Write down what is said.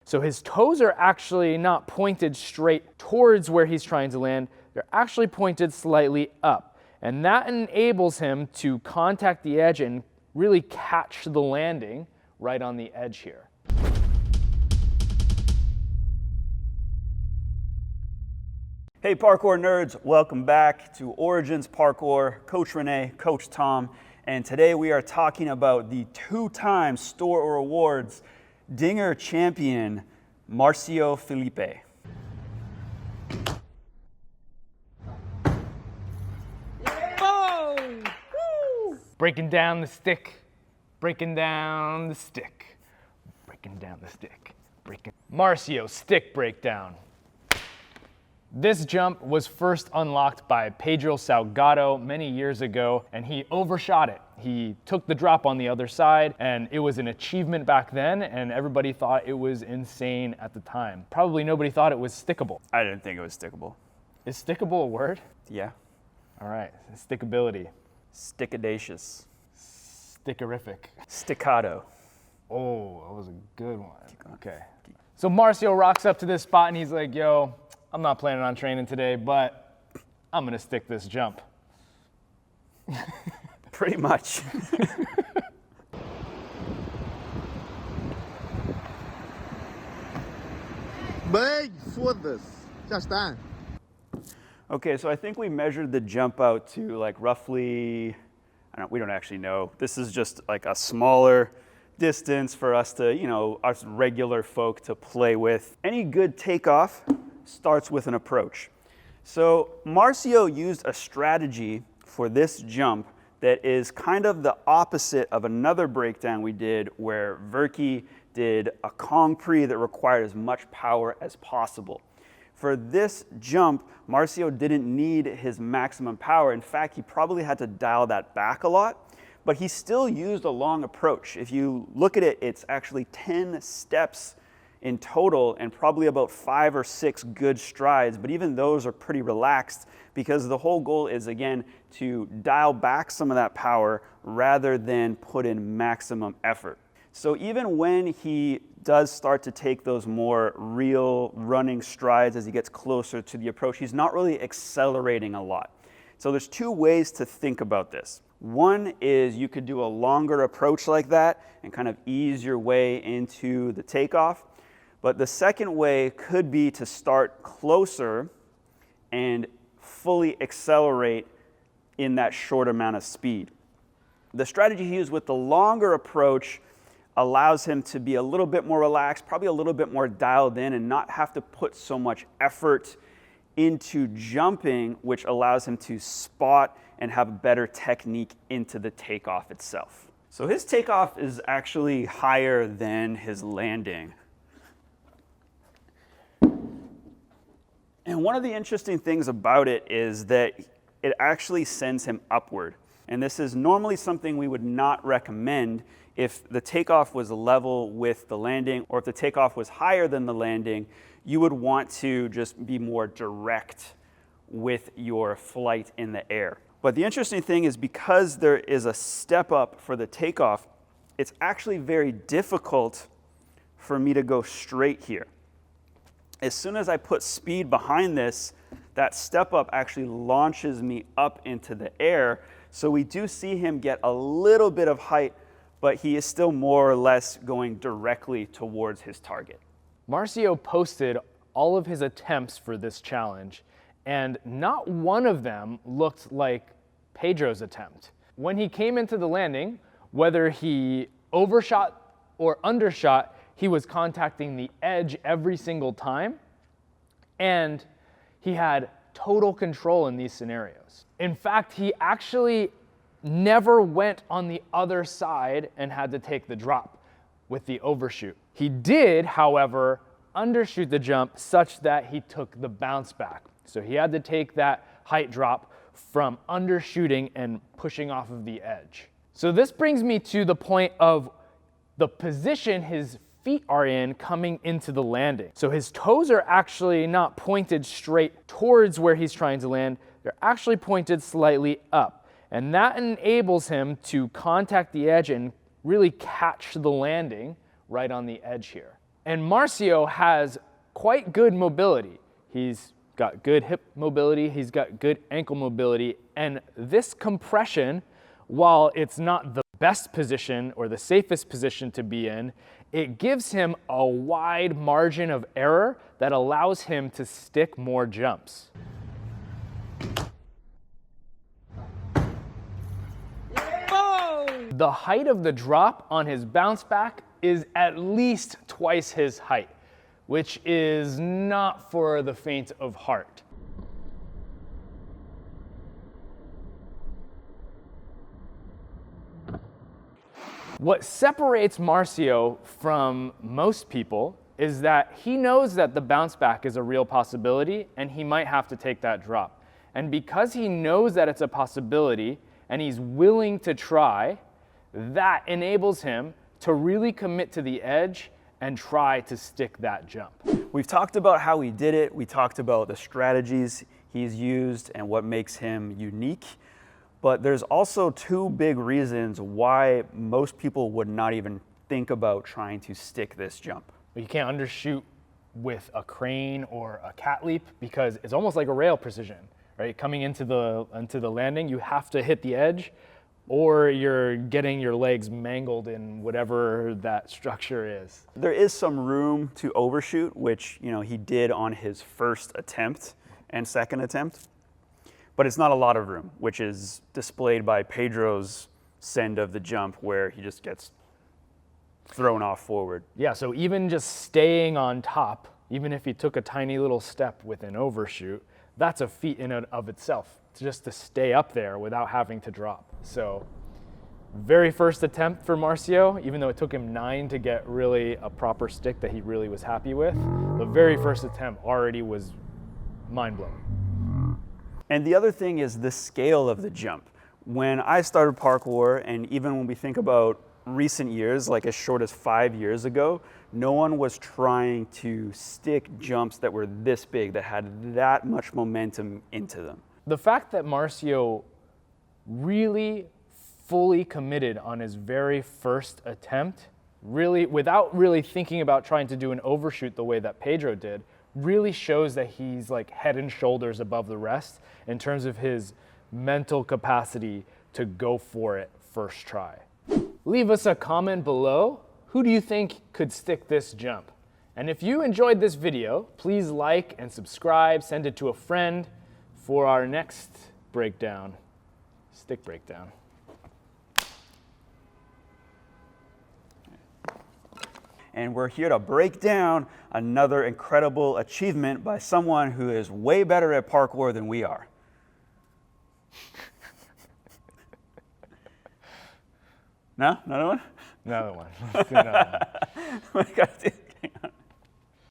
So his toes are actually not pointed straight towards where he's trying to land. They're actually pointed slightly up. And that enables him to contact the edge and really catch the landing right on the edge here. Hey parkour nerds, welcome back to Origins Parkour. Coach Renee, Coach Tom, and today we are talking about the two-time Store Awards Dinger champion, Marcio Filipe. Boom! Woo! Breaking down the stick, breaking down the stick, breaking down the stick, breaking. Marcio stick breakdown. This jump was first unlocked by Pedro Salgado many years ago, and he overshot it. He took the drop on the other side, and it was an achievement back then, and everybody thought it was insane at the time. Probably nobody thought it was stickable. I didn't think it was stickable. Is stickable a word? Yeah. All right, stickability. Stickadacious. Stickerific. Staccato. Oh, that was a good one. Okay. So Marcio rocks up to this spot, and he's like, yo, I'm not planning on training today, but I'm gonna stick this jump. Pretty much. Bem, foda-se. Já está. Okay, so I think we measured the jump out to like roughly, we don't actually know. This is just like a smaller distance for us to, us regular folk to play with. Any good takeoff starts with an approach. So Marcio used a strategy for this jump that is kind of the opposite of another breakdown we did where Verki did a Kong pre that required as much power as possible. For this jump, Marcio didn't need his maximum power. In fact, he probably had to dial that back a lot, but he still used a long approach. If you look at it, it's actually 10 steps in total and probably about 5 or 6 good strides, but even those are pretty relaxed because the whole goal is, again, to dial back some of that power rather than put in maximum effort. So even when he does start to take those more real running strides as he gets closer to the approach, he's not really accelerating a lot. So there's 2 ways to think about this. One is you could do a longer approach like that and kind of ease your way into the takeoff. But the second way could be to start closer and fully accelerate in that short amount of speed. The strategy he used with the longer approach allows him to be a little bit more relaxed, probably a little bit more dialed in and not have to put so much effort into jumping, which allows him to spot and have better technique into the takeoff itself. So his takeoff is actually higher than his landing. And one of the interesting things about it is that it actually sends him upward. And this is normally something we would not recommend if the takeoff was level with the landing, or if the takeoff was higher than the landing, you would want to just be more direct with your flight in the air. But the interesting thing is because there is a step up for the takeoff, it's actually very difficult for me to go straight here. As soon as I put speed behind this, that step up actually launches me up into the air. So we do see him get a little bit of height, but he is still more or less going directly towards his target. Marcio posted all of his attempts for this challenge, and not one of them looked like Pedro's attempt. When he came into the landing, whether he overshot or undershot, he was contacting the edge every single time, and he had total control in these scenarios. In fact, he actually never went on the other side and had to take the drop with the overshoot. He did, however, undershoot the jump such that he took the bounce back. So he had to take that height drop from undershooting and pushing off of the edge. So this brings me to the point of the position his feet are in coming into the landing. So his toes are actually not pointed straight towards where he's trying to land. They're actually pointed slightly up. And that enables him to contact the edge and really catch the landing right on the edge here. And Marcio has quite good mobility. He's got good hip mobility, he's got good ankle mobility, and this compression, while it's not the best position or the safest position to be in, it gives him a wide margin of error that allows him to stick more jumps. The height of the drop on his bounce back is at least twice his height, which is not for the faint of heart. What separates Marcio from most people is that he knows that the bounce back is a real possibility and he might have to take that drop. And because he knows that it's a possibility and he's willing to try, that enables him to really commit to the edge and try to stick that jump. We've talked about how he did it. We talked about the strategies he's used and what makes him unique. But there's also two big reasons why most people would not even think about trying to stick this jump. You can't undershoot with a crane or a cat leap because it's almost like a rail precision, right? Coming into the landing, you have to hit the edge or you're getting your legs mangled in whatever that structure is. There is some room to overshoot, which he did on his first attempt and second attempt. But it's not a lot of room, which is displayed by Pedro's send of the jump where he just gets thrown off forward. Yeah, so even just staying on top, even if he took a tiny little step with an overshoot, that's a feat in and of itself, just to stay up there without having to drop. So very first attempt for Marcio, even though it took him 9 to get really a proper stick that he really was happy with, the very first attempt already was mind-blowing. And the other thing is the scale of the jump. When I started parkour, and even when we think about recent years, like as short as 5 years ago, no one was trying to stick jumps that were this big, that had that much momentum into them. The fact that Marcio really fully committed on his very first attempt, really without really thinking about trying to do an overshoot the way that Pedro did, really shows that he's like head and shoulders above the rest in terms of his mental capacity to go for it first try. Leave us a comment below. Who do you think could stick this jump? And if you enjoyed this video, please like and subscribe, send it to a friend for our next breakdown, stick breakdown. And we're here to break down another incredible achievement by someone who is way better at parkour than we are. No? Another one? Another one. Let's do another one.